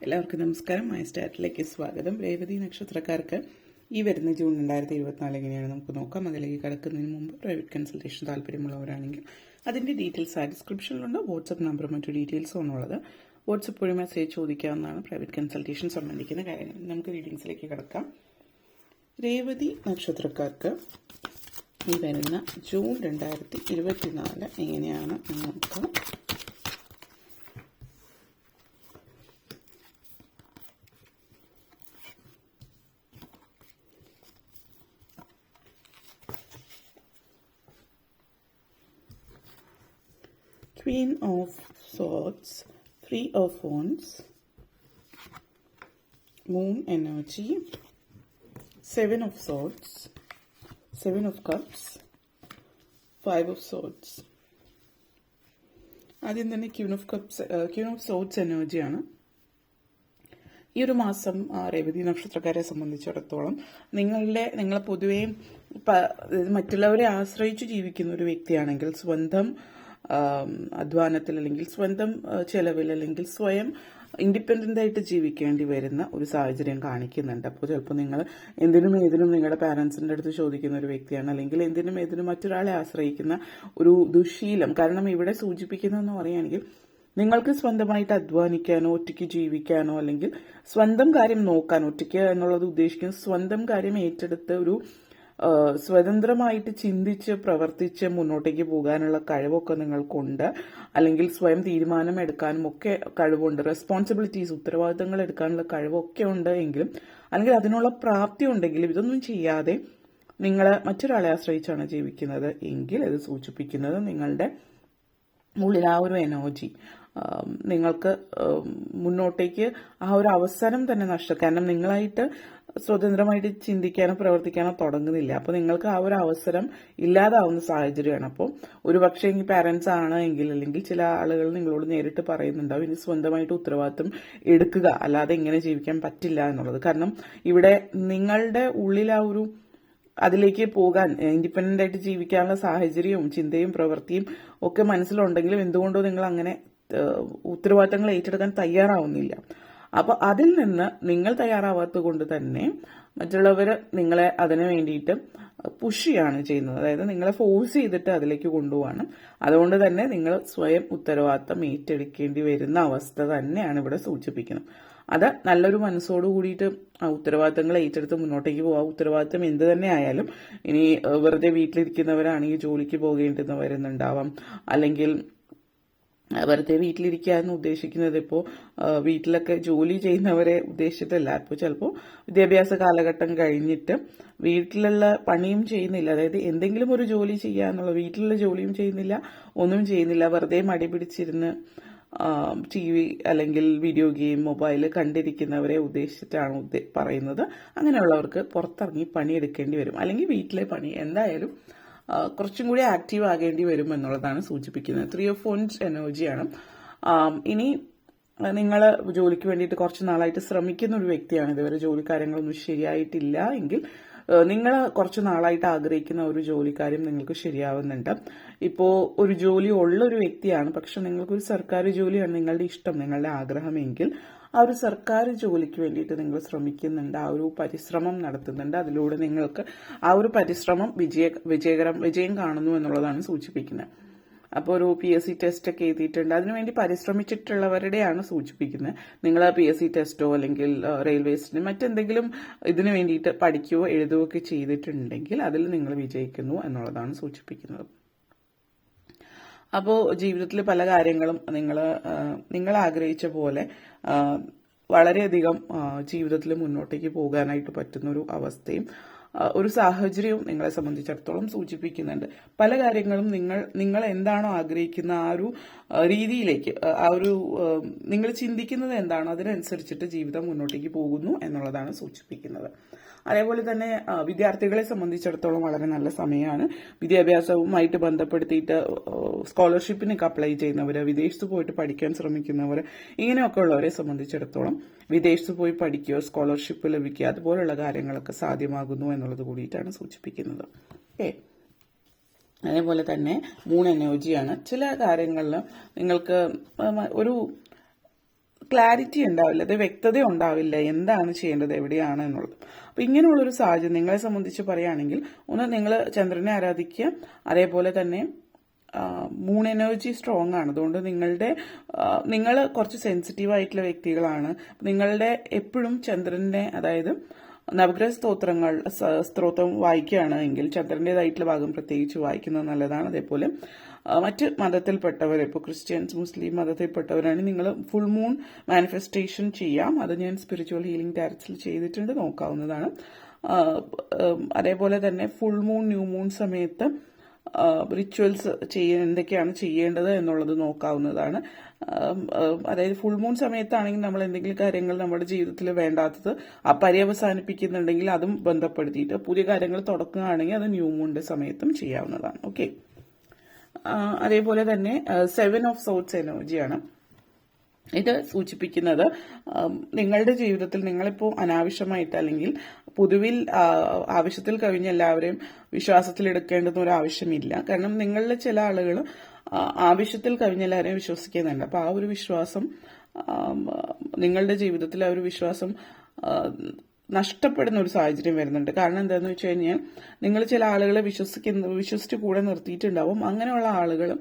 എല്ലാവർക്കും നമസ്കാരം. മൈ സ്റ്റാറ്റിലേക്ക് സ്വാഗതം. രേവതി നക്ഷത്രക്കാർക്ക് ഈ വരുന്ന ജൂൺ 2024 എങ്ങനെയാണ് നമുക്ക് നോക്കാം. അതിലേക്ക് കടക്കുന്നതിന് മുമ്പ് പ്രൈവറ്റ് കൺസൾട്ടേഷൻ താല്പര്യമുള്ളവരാണെങ്കിൽ അതിൻ്റെ ഡീറ്റെയിൽസ് ആ ഡിസ്ക്രിപ്ഷനിലുണ്ട്. വാട്സപ്പ് നമ്പറും മറ്റു ഡീറ്റെയിൽസും ആണുള്ളത്. വാട്സപ്പ് വഴി മെസ്സേജ് ചോദിക്കാവുന്നതാണ്. പ്രൈവറ്റ് കൺസൾട്ടേഷൻ സംബന്ധിക്കുന്ന കാര്യങ്ങൾ. നമുക്ക് റീഡിങ്സിലേക്ക് കടക്കാം. രേവതി നക്ഷത്രക്കാർക്ക് ഈ വരുന്ന ജൂൺ 2024 എങ്ങനെയാണ് നോക്കാം. Queen of Swords, Three of Wands, Moon energy, Seven of Swords, Seven of Cups, Five of Swords. ആദ്യം തന്നെ Queen of Swords എനർജിയാണ്. ഈ ഒരു മാസം രേവതി നക്ഷത്രക്കാരെ സംബന്ധിച്ചിടത്തോളം നിങ്ങൾ പൊതുവെ മറ്റുള്ളവരെ ആശ്രയിച്ച് ജീവിക്കുന്ന ഒരു വ്യക്തിയാണെങ്കിൽ സ്വന്തം അധ്വാനത്തിൽ അല്ലെങ്കിൽ സ്വന്തം ചെലവിൽ അല്ലെങ്കിൽ സ്വയം ഇൻഡിപെൻഡൻ്റ് ആയിട്ട് ജീവിക്കേണ്ടി വരുന്ന ഒരു സാഹചര്യം കാണിക്കുന്നുണ്ട്. അപ്പോൾ ചിലപ്പോൾ നിങ്ങൾ എന്തിനും ഏതിനും നിങ്ങളുടെ പാരൻസിൻ്റെ അടുത്ത് ചോദിക്കുന്ന ഒരു വ്യക്തിയാണ്, അല്ലെങ്കിൽ എന്തിനും ഏതിനും മറ്റൊരാളെ ആശ്രയിക്കുന്ന ഒരു ദുശീലം. കാരണം ഇവിടെ സൂചിപ്പിക്കുന്നതെന്ന് പറയുകയാണെങ്കിൽ നിങ്ങൾക്ക് സ്വന്തമായിട്ട് അധ്വാനിക്കാനോ ഒറ്റയ്ക്ക് ജീവിക്കാനോ അല്ലെങ്കിൽ സ്വന്തം കാര്യം നോക്കാൻ, ഒറ്റയ്ക്ക് എന്നുള്ളത് ഉദ്ദേശിക്കുന്നത് സ്വന്തം കാര്യം ഏറ്റെടുത്ത് ഒരു സ്വതന്ത്രമായിട്ട് ചിന്തിച്ച് പ്രവർത്തിച്ച് മുന്നോട്ടേക്ക് പോകാനുള്ള കഴിവൊക്കെ നിങ്ങൾക്കുണ്ട്. അല്ലെങ്കിൽ സ്വയം തീരുമാനം എടുക്കാനും ഒക്കെ കഴിവുണ്ട്. റെസ്പോൺസിബിലിറ്റീസ്, ഉത്തരവാദിത്തങ്ങൾ എടുക്കാനുള്ള കഴിവൊക്കെ ഉണ്ട് എങ്കിലും, അല്ലെങ്കിൽ അതിനുള്ള പ്രാപ്തി ഉണ്ടെങ്കിലും ഇതൊന്നും ചെയ്യാതെ നിങ്ങൾ മറ്റൊരാളെ ആശ്രയിച്ചാണ് ജീവിക്കുന്നത് എങ്കിൽ ഇത് സൂചിപ്പിക്കുന്നത് നിങ്ങളുടെ ഉള്ളിൽ ആ ഒരു എനർജി നിങ്ങൾക്ക് മുന്നോട്ടേക്ക് ആ ഒരു അവസരം തന്നെ നഷ്ടം. കാരണം നിങ്ങളായിട്ട് സ്വതന്ത്രമായിട്ട് ചിന്തിക്കാനോ പ്രവർത്തിക്കാനോ തുടങ്ങുന്നില്ല. അപ്പോൾ നിങ്ങൾക്ക് ആ ഒരു അവസരം ഇല്ലാതാവുന്ന സാഹചര്യമാണ്. അപ്പോൾ ഒരു പക്ഷേ ഇനി പാരൻസ് ആണ് എങ്കിൽ, അല്ലെങ്കിൽ ചില ആളുകൾ നിങ്ങളോട് നേരിട്ട് പറയുന്നുണ്ടാവും ഇനി സ്വന്തമായിട്ട് ഉത്തരവാദിത്വം എടുക്കുക, അല്ലാതെ ഇങ്ങനെ ജീവിക്കാൻ പറ്റില്ല എന്നുള്ളത്. കാരണം ഇവിടെ നിങ്ങളുടെ ഉള്ളിൽ ആ ഒരു അതിലേക്ക് പോകാൻ, ഇൻഡിപെൻഡൻ്റ് ആയിട്ട് ജീവിക്കാനുള്ള സാഹചര്യവും ചിന്തയും പ്രവൃത്തിയും ഒക്കെ മനസ്സിലുണ്ടെങ്കിലും എന്തുകൊണ്ടോ നിങ്ങൾ അങ്ങനെ ഉത്തരവാദിത്തങ്ങൾ ഏറ്റെടുക്കാൻ തയ്യാറാവുന്നില്ല. അപ്പോൾ അതിൽ നിന്ന് നിങ്ങൾ തയ്യാറാവാത്തത് കൊണ്ട് തന്നെ മറ്റുള്ളവർ നിങ്ങളെ അതിനു വേണ്ടിയിട്ട് പുഷ് ചെയ്യാണ് ചെയ്യുന്നത്. അതായത് നിങ്ങളെ ഫോഴ്സ് ചെയ്തിട്ട് അതിലേക്ക് കൊണ്ടുപോവാണ്. അതുകൊണ്ട് തന്നെ നിങ്ങൾ സ്വയം ഉത്തരവാദിത്തം ഏറ്റെടുക്കേണ്ടി വരുന്ന അവസ്ഥ തന്നെയാണ് ഇവിടെ സൂചിപ്പിക്കുന്നത്. അത് നല്ലൊരു മനസ്സോട് കൂടിയിട്ട് ഉത്തരവാദിത്തങ്ങൾ ഏറ്റെടുത്ത് മുന്നോട്ടേക്ക് പോകാം. ഉത്തരവാദിത്തം എന്ത് തന്നെ ആയാലും, ഇനി വെറുതെ വീട്ടിലിരിക്കുന്നവരാണെങ്കിൽ ജോലിക്ക് പോകേണ്ടെന്ന് വരുന്നുണ്ടാവാം, അല്ലെങ്കിൽ വെറുതെ വീട്ടിലിരിക്കുക എന്ന് ഉദ്ദേശിക്കുന്നത് ഇപ്പോൾ വീട്ടിലൊക്കെ ജോലി ചെയ്യുന്നവരെ ഉദ്ദേശിച്ചിട്ടല്ല. ഇപ്പോൾ ചിലപ്പോൾ വിദ്യാഭ്യാസ കാലഘട്ടം കഴിഞ്ഞിട്ട് വീട്ടിലുള്ള പണിയും ചെയ്യുന്നില്ല, അതായത് എന്തെങ്കിലും ഒരു ജോലി ചെയ്യുക എന്നുള്ള, വീട്ടിലുള്ള ജോലിയും ചെയ്യുന്നില്ല, ഒന്നും ചെയ്യുന്നില്ല, വെറുതെ മടി പിടിച്ചിരുന്ന് TV അല്ലെങ്കിൽ വീഡിയോ ഗെയിം, മൊബൈൽ കണ്ടിരിക്കുന്നവരെ ഉദ്ദേശിച്ചിട്ടാണ് പറയുന്നത്. അങ്ങനെയുള്ളവർക്ക് പുറത്തിറങ്ങി പണിയെടുക്കേണ്ടി വരും, അല്ലെങ്കിൽ വീട്ടിലെ പണി എന്തായാലും കുറച്ചും കൂടി ആക്റ്റീവ് ആകേണ്ടി വരും എന്നുള്ളതാണ് സൂചിപ്പിക്കുന്നത്. 3 of Wands എനർജിയാണ്. ഇനി നിങ്ങൾ ജോലിക്ക് വേണ്ടിയിട്ട് കുറച്ച് നാളായിട്ട് ശ്രമിക്കുന്ന ഒരു വ്യക്തിയാണ്, ഇതുവരെ ജോലി കാര്യങ്ങളൊന്നും ശരിയായിട്ടില്ല എങ്കിൽ നിങ്ങൾ കുറച്ച് നാളായിട്ട് ആഗ്രഹിക്കുന്ന ഒരു ജോലിക്കാര്യം നിങ്ങൾക്ക് ശരിയാവുന്നുണ്ട്. ഇപ്പോൾ ഒരു ജോലി ഉള്ള ഒരു വ്യക്തിയാണ്, പക്ഷെ നിങ്ങൾക്കൊരു സർക്കാർ ജോലിയാണ് നിങ്ങളുടെ ഇഷ്ടം, നിങ്ങളുടെ ആഗ്രഹമെങ്കിൽ ആ ഒരു സർക്കാർ ജോലിക്ക് വേണ്ടിയിട്ട് നിങ്ങൾ ശ്രമിക്കുന്നുണ്ട്, ആ ഒരു പരിശ്രമം നടത്തുന്നുണ്ട്. അതിലൂടെ നിങ്ങൾക്ക് ആ ഒരു പരിശ്രമം വിജയം കാണുന്നു എന്നുള്ളതാണ് സൂചിപ്പിക്കുന്നത്. അപ്പോൾ ഒരു PSC ടെസ്റ്റ് ഒക്കെ എഴുതിയിട്ടുണ്ട്, അതിനുവേണ്ടി പരിശ്രമിച്ചിട്ടുള്ളവരുടെയാണ് സൂചിപ്പിക്കുന്നത്. നിങ്ങൾ PSC ടെസ്റ്റോ അല്ലെങ്കിൽ റെയിൽവേസിന് മറ്റെന്തെങ്കിലും ഇതിനു വേണ്ടിയിട്ട് പഠിക്കുകയോ എഴുതുകയോ ഒക്കെ ചെയ്തിട്ടുണ്ടെങ്കിൽ അതിൽ നിങ്ങൾ വിജയിക്കുന്നു എന്നുള്ളതാണ് സൂചിപ്പിക്കുന്നത്. അപ്പോൾ ജീവിതത്തിൽ പല കാര്യങ്ങളും നിങ്ങൾ ആഗ്രഹിച്ച പോലെ വളരെയധികം ജീവിതത്തിൽ മുന്നോട്ടേക്ക് പോകാനായിട്ട് പറ്റുന്ന ഒരു അവസ്ഥയും ഒരു സാഹചര്യവും നിങ്ങളെ സംബന്ധിച്ചിടത്തോളം സൂചിപ്പിക്കുന്നുണ്ട്. പല കാര്യങ്ങളും നിങ്ങൾ എന്താണോ ആഗ്രഹിക്കുന്ന ആ ഒരു രീതിയിലേക്ക്, ആ ഒരു നിങ്ങൾ ചിന്തിക്കുന്നത് എന്താണോ അതിനനുസരിച്ചിട്ട് ജീവിതം മുന്നോട്ടേക്ക് പോകുന്നു എന്നുള്ളതാണ് സൂചിപ്പിക്കുന്നത്. അതേപോലെ തന്നെ വിദ്യാർത്ഥികളെ സംബന്ധിച്ചിടത്തോളം വളരെ നല്ല സമയമാണ്. വിദ്യാഭ്യാസവുമായിട്ട് ബന്ധപ്പെടുത്തിയിട്ട് സ്കോളർഷിപ്പിനൊക്കെ അപ്ലൈ ചെയ്യുന്നവർ, വിദേശത്ത് പോയിട്ട് പഠിക്കാൻ ശ്രമിക്കുന്നവർ, ഇങ്ങനെയൊക്കെ ഉള്ളവരെ സംബന്ധിച്ചിടത്തോളം വിദേശത്ത് പോയി പഠിക്കുകയോ സ്കോളർഷിപ്പ് ലഭിക്കുക അതുപോലുള്ള കാര്യങ്ങളൊക്കെ സാധ്യമാകുന്നു എന്നുള്ളത് കൂടിയിട്ടാണ് സൂചിപ്പിക്കുന്നത്. അതേപോലെ തന്നെ മൂൺ എനർജിയാണ്. ചില കാര്യങ്ങളിൽ നിങ്ങൾക്ക് ഒരു ക്ലാരിറ്റി ഉണ്ടാവില്ല, അത് വ്യക്തത ഉണ്ടാവില്ല എന്താണ് ചെയ്യേണ്ടത്, എവിടെയാണ് എന്നുള്ളത്. അപ്പോൾ ഇങ്ങനെയുള്ളൊരു സാഹചര്യം നിങ്ങളെ സംബന്ധിച്ച് പറയുകയാണെങ്കിൽ, ഒന്ന് നിങ്ങൾ ചന്ദ്രനെ ആരാധിക്കുക. അതേപോലെ തന്നെ മൂൺ എനർജി സ്ട്രോങ് ആണ്. അതുകൊണ്ട് നിങ്ങൾ കുറച്ച് സെൻസിറ്റീവ് ആയിട്ടുള്ള വ്യക്തികളാണ്. നിങ്ങളുടെ എപ്പോഴും ചന്ദ്രന്റെ, അതായത് നവഗ്രഹ സ്തോത്രം വായിക്കുകയാണ് എങ്കിൽ ചന്ദ്രൻ്റെതായിട്ടുള്ള ഭാഗം പ്രത്യേകിച്ച് വായിക്കുന്നത് നല്ലതാണ്. അതേപോലെ മറ്റ് മതത്തിൽപ്പെട്ടവർ, ഇപ്പോൾ ക്രിസ്ത്യൻസ്, മുസ്ലിം മതത്തിൽപ്പെട്ടവരാണെങ്കിൽ നിങ്ങൾ ഫുൾ മൂൺ മാനിഫെസ്റ്റേഷൻ ചെയ്യാം. അത് ഞാൻ സ്പിരിച്വൽ ഹീലിംഗ് ടാരറ്റ്സിൽ ചെയ്തിട്ടുണ്ട്, നോക്കാവുന്നതാണ്. അതേപോലെ തന്നെ ഫുൾ മൂൺ, ന്യൂ മൂൺ സമയത്ത് റിച്വൽസ് എന്തൊക്കെയാണ് ചെയ്യേണ്ടത് എന്നുള്ളത് നോക്കാവുന്നതാണ്. അതായത് ഫുൾ മൂൺ സമയത്താണെങ്കിൽ നമ്മൾ എന്തെങ്കിലും കാര്യങ്ങൾ നമ്മുടെ ജീവിതത്തിൽ വേണ്ടാത്തത് പര്യവസാനിപ്പിക്കുന്നുണ്ടെങ്കിൽ അതും ബന്ധപ്പെടുത്തിയിട്ട് പുതിയ കാര്യങ്ങൾ തുടങ്ങുകയാണെങ്കിൽ അത് ന്യൂ മൂണിന്റെ സമയത്തും ചെയ്യാവുന്നതാണ്. ഓക്കെ. അതേപോലെ തന്നെ 7 ഓഫ് സോട്സ് എനർജിയാണ് ഇത് സൂചിപ്പിക്കുന്നത്. നിങ്ങളുടെ ജീവിതത്തിൽ നിങ്ങളിപ്പോൾ അനാവശ്യമായിട്ട്, അല്ലെങ്കിൽ പൊതുവിൽ ആവശ്യത്തിൽ കവിഞ്ഞ എല്ലാവരെയും വിശ്വാസത്തിൽ എടുക്കേണ്ടുന്ന ഒരു ആവശ്യമില്ല. കാരണം നിങ്ങളിൽ ചില ആളുകൾ ആവശ്യത്തിൽ കവിഞ്ഞ എല്ലാവരെയും വിശ്വസിക്കുന്നുണ്ട്. അപ്പോൾ ആ ഒരു വിശ്വാസം, നിങ്ങളുടെ ജീവിതത്തിൽ ആ ഒരു വിശ്വാസം നഷ്ടപ്പെടുന്ന ഒരു സാഹചര്യം വരുന്നുണ്ട്. കാരണം എന്താണെന്ന് വെച്ച് കഴിഞ്ഞാൽ, നിങ്ങൾ ചില ആളുകളെ വിശ്വസിച്ച് കൂടെ നിർത്തിയിട്ടുണ്ടാവും. അങ്ങനെയുള്ള ആളുകൾ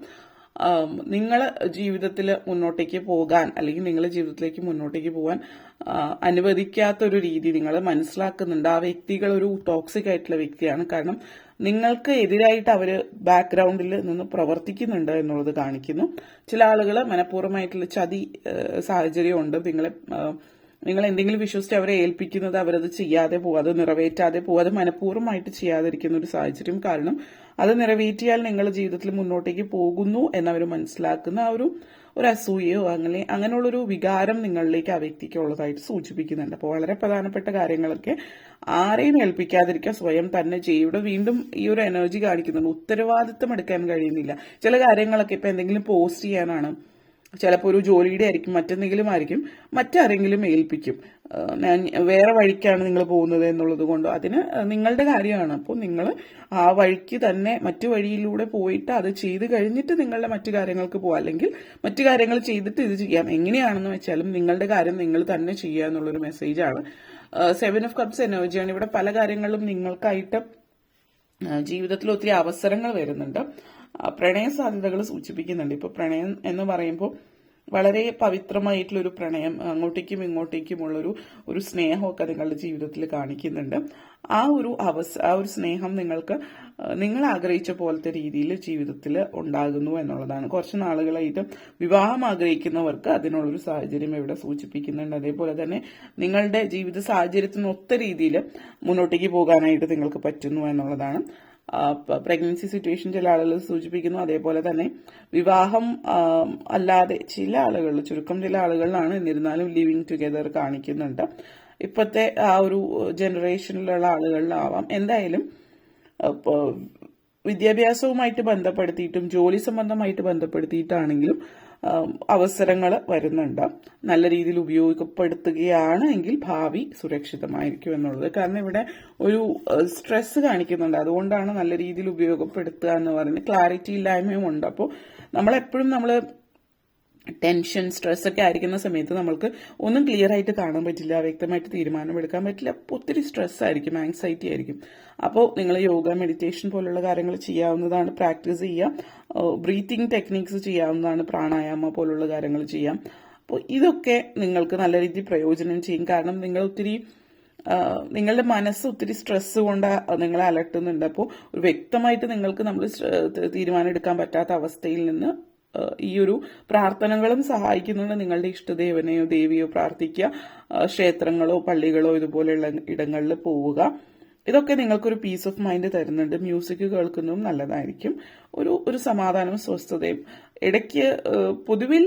നിങ്ങൾ ജീവിതത്തിൽ മുന്നോട്ടേക്ക് പോകാൻ, അല്ലെങ്കിൽ നിങ്ങളുടെ ജീവിതത്തിലേക്ക് മുന്നോട്ടേക്ക് പോകാൻ അനുവദിക്കാത്തൊരു രീതി നിങ്ങൾ മനസ്സിലാക്കുന്നുണ്ട്. ആ വ്യക്തികൾ ഒരു ടോക്സിക് ആയിട്ടുള്ള വ്യക്തിയാണ്. കാരണം നിങ്ങൾക്ക് എതിരായിട്ട് അവർ ബാക്ക്ഗ്രൗണ്ടിൽ നിന്ന് പ്രവർത്തിക്കുന്നുണ്ട് എന്നുള്ളത് കാണിക്കുന്നു. ചില ആളുകൾ മനഃപൂർവ്വമായിട്ടുള്ള ചതി സാഹചര്യമുണ്ട്. നിങ്ങൾ എന്തെങ്കിലും വിശ്വസിച്ച് അവരെ ഏൽപ്പിക്കുന്നത് അവരത് ചെയ്യാതെ പോകും, അത് നിറവേറ്റാതെ പോകും, അത് മനഃപൂർവ്വമായിട്ട് ചെയ്യാതിരിക്കുന്ന ഒരു സാഹചര്യം. കാരണം അത് നിറവേറ്റിയാൽ നിങ്ങൾ ജീവിതത്തിൽ മുന്നോട്ടേക്ക് പോകുന്നു എന്നവർ മനസ്സിലാക്കുന്ന ആ ഒരു അസൂയയോ അങ്ങനെയുള്ളൊരു വികാരം നിങ്ങളിലേക്ക് ആ വ്യക്തിക്ക് ഉള്ളതായിട്ട് സൂചിപ്പിക്കുന്നുണ്ട്. അപ്പോൾ വളരെ പ്രധാനപ്പെട്ട കാര്യങ്ങളൊക്കെ ആരെയും ഏൽപ്പിക്കാതിരിക്കുക, സ്വയം തന്നെ ചെയ്യൂടെ. വീണ്ടും ഈ ഒരു എനർജി കാണിക്കുന്നുണ്ട്, ഉത്തരവാദിത്തം എടുക്കാൻ കഴിയുന്നില്ല. ചില കാര്യങ്ങളൊക്കെ ഇപ്പൊ എന്തെങ്കിലും പോസ്റ്റ് ചെയ്യാനാണ്, ചിലപ്പോൾ ഒരു ജോലിയുടെ ആയിരിക്കും, മറ്റെന്തെങ്കിലും ആയിരിക്കും, മറ്റാരെങ്കിലും ഏൽപ്പിക്കും. വേറെ വഴിക്കാണ് നിങ്ങൾ പോകുന്നത് എന്നുള്ളത് കൊണ്ട് അതിന് നിങ്ങളുടെ കാര്യമാണ്. അപ്പോൾ നിങ്ങൾ ആ വഴിക്ക് തന്നെ മറ്റു വഴിയിലൂടെ പോയിട്ട് അത് ചെയ്ത് കഴിഞ്ഞിട്ട് നിങ്ങളുടെ മറ്റു കാര്യങ്ങൾക്ക് പോകാം, അല്ലെങ്കിൽ മറ്റു കാര്യങ്ങൾ ചെയ്തിട്ട് ഇത് ചെയ്യാം. എങ്ങനെയാണെന്ന് വെച്ചാലും നിങ്ങളുടെ കാര്യം നിങ്ങൾ തന്നെ ചെയ്യുക എന്നുള്ളൊരു മെസ്സേജാണ്. 7 ഓഫ് കപ്സ് എനർജിയാണ്. ഇവിടെ പല കാര്യങ്ങളും നിങ്ങൾക്കായിട്ട് ജീവിതത്തിൽ ഒത്തിരി അവസരങ്ങൾ വരുന്നുണ്ട്. പ്രണയ സാധ്യതകൾ സൂചിപ്പിക്കുന്നുണ്ട്. ഇപ്പോൾ പ്രണയം എന്ന് പറയുമ്പോൾ വളരെ പവിത്രമായിട്ടുള്ള ഒരു പ്രണയം, അങ്ങോട്ടേക്കും ഇങ്ങോട്ടേക്കുമുള്ളൊരു സ്നേഹമൊക്കെ നിങ്ങളുടെ ജീവിതത്തിൽ കാണിക്കുന്നുണ്ട്. ആ ഒരു സ്നേഹം നിങ്ങൾ ആഗ്രഹിച്ച പോലത്തെ രീതിയിൽ ജീവിതത്തിൽ ഉണ്ടാകുന്നു എന്നുള്ളതാണ്. കുറച്ച് നാളുകളായിട്ട് വിവാഹം ആഗ്രഹിക്കുന്നവർക്ക് അതിനുള്ളൊരു സാഹചര്യം ഇവിടെ സൂചിപ്പിക്കുന്നുണ്ട്. അതേപോലെ തന്നെ നിങ്ങളുടെ ജീവിത സാഹചര്യത്തിന് ഒത്ത രീതിയിൽ മുന്നോട്ടേക്ക് പോകാനായിട്ട് നിങ്ങൾക്ക് പറ്റുന്നു എന്നുള്ളതാണ്. പ്രഗ്നൻസി സിറ്റുവേഷൻ ചില ആളുകൾ സൂചിപ്പിക്കുന്നു. അതേപോലെ തന്നെ വിവാഹം അല്ലാതെ ചുരുക്കം ചില ആളുകളിലാണ്, എന്നിരുന്നാലും ലിവിങ് ടുഗെദർ കാണിക്കുന്നുണ്ട്. ഇപ്പോഴത്തെ ആ ഒരു ജനറേഷനിലുള്ള ആളുകളിലാവാം. എന്തായാലും വിദ്യാഭ്യാസവുമായിട്ട് ബന്ധപ്പെടുത്തിയിട്ടും ജോലി സംബന്ധമായിട്ട് ബന്ധപ്പെടുത്തിയിട്ടാണെങ്കിലും അവസരങ്ങൾ വരുന്നുണ്ട്. നല്ല രീതിയിൽ ഉപയോഗപ്പെടുത്തുകയാണ് എങ്കിൽ ഭാവി സുരക്ഷിതമായിരിക്കും എന്നുള്ളത്. കാരണം ഇവിടെ ഒരു സ്ട്രെസ് കാണിക്കുന്നുണ്ട്. അതുകൊണ്ടാണ് നല്ല രീതിയിൽ ഉപയോഗപ്പെടുത്തുക എന്ന് പറയുന്നത്. ക്ലാരിറ്റി ഇല്ലായ്മയും ഉണ്ട്. അപ്പോൾ നമ്മളെപ്പോഴും ടെൻഷൻ, സ്ട്രെസ് ഒക്കെ ആയിരിക്കുന്ന സമയത്ത് നമ്മൾക്ക് ഒന്നും ക്ലിയർ ആയിട്ട് കാണാൻ പറ്റില്ല, വ്യക്തമായിട്ട് തീരുമാനമെടുക്കാൻ പറ്റില്ല. ഒത്തിരി സ്ട്രെസ് ആയിരിക്കും, ആങ്സൈറ്റി ആയിരിക്കും. അപ്പോൾ നിങ്ങൾ യോഗ, മെഡിറ്റേഷൻ പോലുള്ള കാര്യങ്ങൾ ചെയ്യാവുന്നതാണ്, പ്രാക്ടീസ് ചെയ്യാം. ബ്രീത്തിങ് ടെക്നിക്സ് ചെയ്യാവുന്നതാണ്, പ്രാണായാമ പോലുള്ള കാര്യങ്ങൾ ചെയ്യാം. അപ്പോൾ ഇതൊക്കെ നിങ്ങൾക്ക് നല്ല രീതിയിൽ പ്രയോജനം ചെയ്യും. കാരണം നിങ്ങളുടെ മനസ്സ് ഒത്തിരി സ്ട്രെസ് കൊണ്ട് നിങ്ങളെ അലട്ടുന്നുണ്ട്. അപ്പോൾ ഒരു വ്യക്തമായിട്ട് നമ്മൾ തീരുമാനം എടുക്കാൻ പറ്റാത്ത അവസ്ഥയിൽ നിന്ന് ഈ ഒരു പ്രാർത്ഥനകളും സഹായിക്കുന്നുണ്ട്. നിങ്ങളുടെ ഇഷ്ടദേവനെയോ ദേവിയോ പ്രാർത്ഥിക്കുക, ക്ഷേത്രങ്ങളോ പള്ളികളോ ഇതുപോലെയുള്ള ഇടങ്ങളിൽ പോവുക. ഇതൊക്കെ നിങ്ങൾക്കൊരു പീസ് ഓഫ് മൈൻഡ് തരുന്നുണ്ട്. മ്യൂസിക് കേൾക്കുന്നതും നല്ലതായിരിക്കും. ഒരു സമാധാനവും സ്വസ്ഥതയും. ഇടയ്ക്ക് പൊതുവിൽ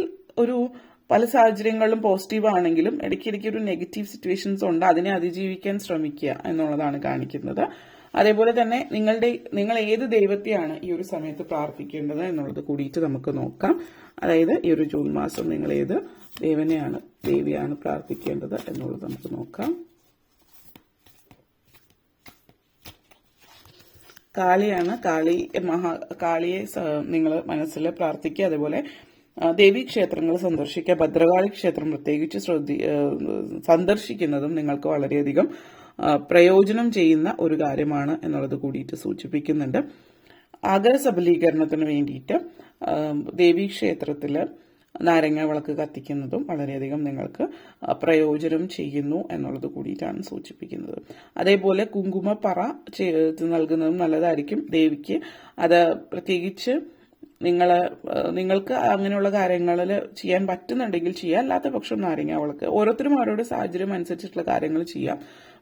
പല സാഹചര്യങ്ങളിലും പോസിറ്റീവ് ആണെങ്കിലും ഇടയ്ക്കിടയ്ക്ക് ഒരു നെഗറ്റീവ് സിറ്റുവേഷൻസ് ഉണ്ട്. അതിനെ അതിജീവിക്കാൻ ശ്രമിക്കുക എന്നുള്ളതാണ് കാണിക്കുന്നത്. അതേപോലെ തന്നെ നിങ്ങൾ ഏത് ദൈവത്തെയാണ് ഈ ഒരു സമയത്ത് പ്രാർത്ഥിക്കേണ്ടത് എന്നുള്ളത് കൂടിയിട്ട് നമുക്ക് നോക്കാം. അതായത് ഈ ഒരു ജൂൺ മാസം നിങ്ങൾ ഏത് ദേവിയാണ് പ്രാർത്ഥിക്കേണ്ടത് എന്നുള്ളത് നമുക്ക് നോക്കാം. കാളിയെ നിങ്ങൾ മനസ്സിൽ പ്രാർത്ഥിക്കുക. അതേപോലെ ദേവീക്ഷേത്രങ്ങൾ സന്ദർശിക്കുക, ഭദ്രകാളി ക്ഷേത്രം പ്രത്യേകിച്ച് സന്ദർശിക്കുന്നതും നിങ്ങൾക്ക് വളരെയധികം പ്രയോജനം ചെയ്യുന്ന ഒരു കാര്യമാണ് എന്നുള്ളത് കൂടിയിട്ട് സൂചിപ്പിക്കുന്നുണ്ട്. ആഗ്രഹ സബലീകരണത്തിന് വേണ്ടിയിട്ട് ദേവീക്ഷേത്രത്തിൽ നാരങ്ങ വിളക്ക് കത്തിക്കുന്നതും വളരെയധികം നിങ്ങൾക്ക് പ്രയോജനം ചെയ്യുന്നു എന്നുള്ളത് കൂടിയിട്ടാണ് സൂചിപ്പിക്കുന്നത്. അതേപോലെ കുങ്കുമപ്പറ നൽകുന്നതും നല്ലതായിരിക്കും ദേവിക്ക്. അത് പ്രത്യേകിച്ച് നിങ്ങൾക്ക് അങ്ങനെയുള്ള കാര്യങ്ങളിൽ ചെയ്യാൻ പറ്റുന്നുണ്ടെങ്കിൽ ചെയ്യാം, അല്ലാത്ത പക്ഷം നാരങ്ങ വിളക്ക്. ഓരോരുത്തരും അവരുടെ സാഹചര്യം അനുസരിച്ചിട്ടുള്ള കാര്യങ്ങൾ ചെയ്യാം.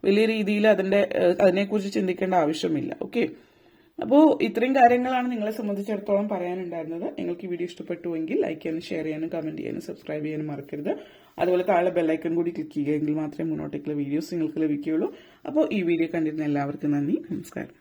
വലിയ രീതിയിൽ അതിനെക്കുറിച്ച് ചിന്തിക്കേണ്ട ആവശ്യമില്ല. ഓക്കെ, അപ്പോൾ ഇത്രയും കാര്യങ്ങളാണ് നിങ്ങളെ സംബന്ധിച്ചിടത്തോളം പറയാനുണ്ടായിരുന്നത്. നിങ്ങൾക്ക് ഈ വീഡിയോ ഇഷ്ടപ്പെട്ടുവെങ്കിൽ ലൈക്ക് ചെയ്യാനും ഷെയർ ചെയ്യാനും കമന്റ് ചെയ്യാനും സബ്സ്ക്രൈബ് ചെയ്യാനും മറക്കരുത്. അതുപോലെ താഴെ ബെല്ലൈക്കൺ കൂടി ക്ലിക്ക് ചെയ്യുകയെങ്കിൽ മാത്രമേ മുന്നോട്ടേക്കുള്ള വീഡിയോസ് നിങ്ങൾക്ക് ലഭിക്കുകയുള്ളൂ. അപ്പോൾ ഈ വീഡിയോ കണ്ടിരുന്ന എല്ലാവർക്കും നന്ദി, നമസ്കാരം.